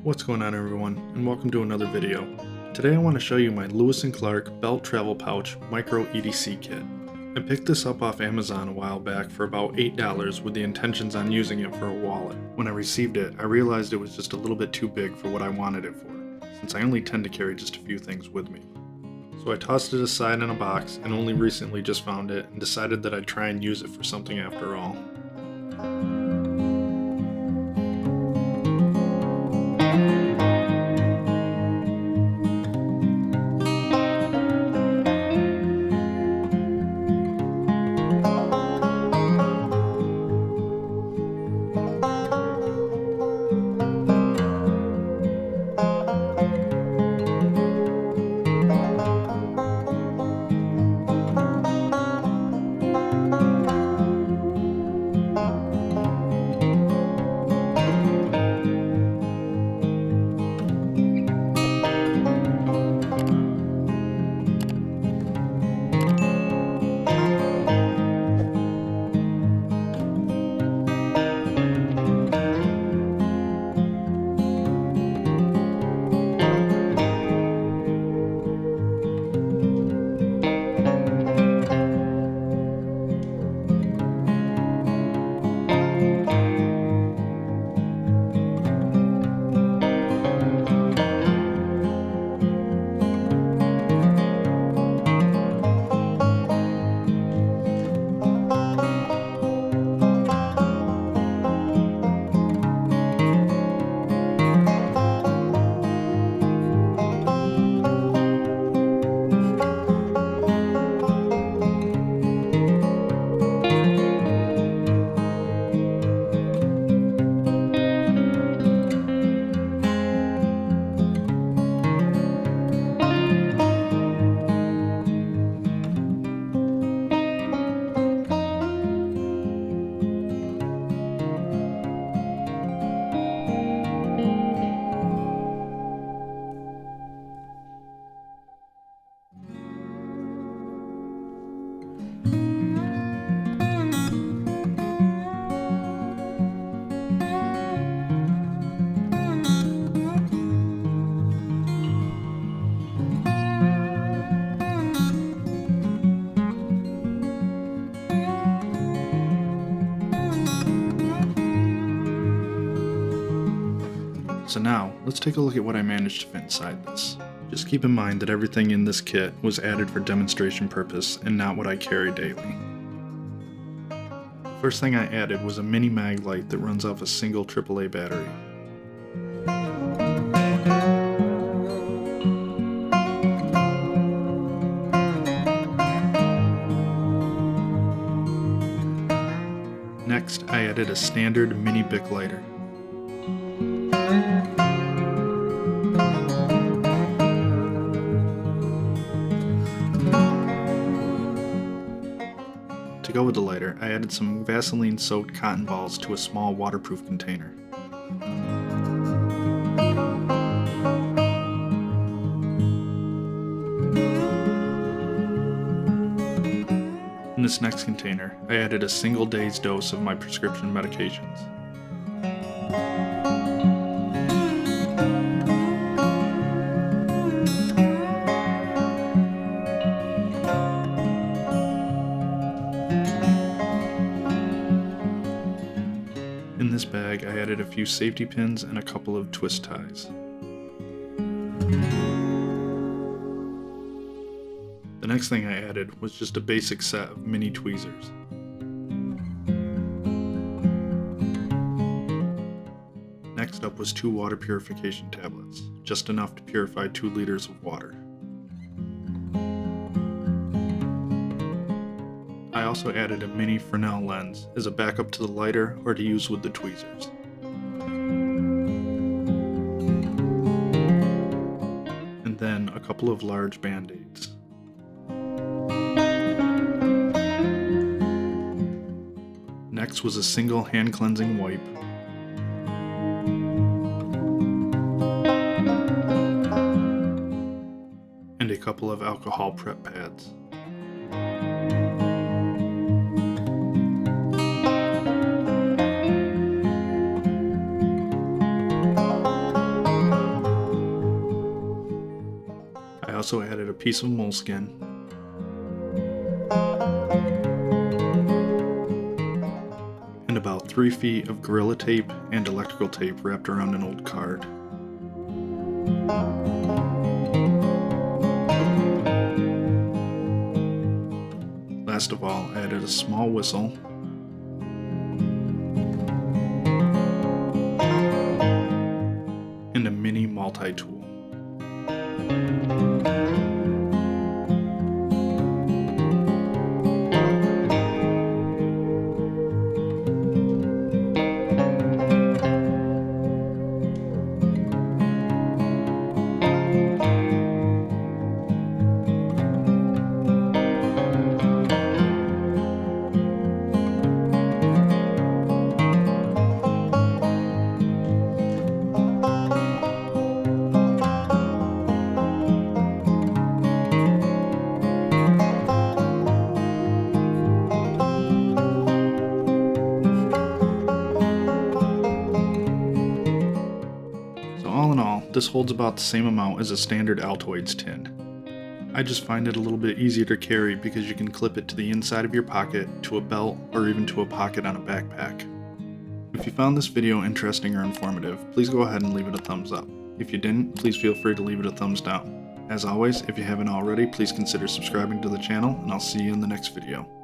What's going on, everyone, and welcome to another video. Today I want to show you my Lewis & Clark Belt Travel Pouch Micro EDC Kit. I picked this up off Amazon a while back for about $8 with the intentions on using it for a wallet. When I received it, I realized it was just a little bit too big for what I wanted it for, since I only tend to carry just a few things with me. So I tossed it aside in a box and only recently just found it and decided that I'd try and use it for something after all. So now, let's take a look at what I managed to fit inside this. Just keep in mind that everything in this kit was added for demonstration purpose and not what I carry daily. First thing I added was a mini mag light that runs off a single AAA battery. Next, I added a standard mini Bic lighter. To go with the lighter, I added some Vaseline-soaked cotton balls to a small waterproof container. In this next container, I added a single day's dose of my prescription medications. In this bag, I added a few safety pins and a couple of twist ties. The next thing I added was just a basic set of mini tweezers. Next up was 2 water purification tablets, just enough to purify 2 liters of water. I also added a mini Fresnel lens as a backup to the lighter or to use with the tweezers. And then a couple of large band-aids. Next was a single hand cleansing wipe. And a couple of alcohol prep pads. also added a piece of moleskin, and about 3 feet of Gorilla Tape and electrical tape wrapped around an old card. Last of all, I added a small whistle, and a mini multi-tool. So all in all, this holds about the same amount as a standard Altoids tin. I just find it a little bit easier to carry because you can clip it to the inside of your pocket, to a belt, or even to a pocket on a backpack. If you found this video interesting or informative, please go ahead and leave it a thumbs up. If you didn't, please feel free to leave it a thumbs down. As always, if you haven't already, please consider subscribing to the channel, and I'll see you in the next video.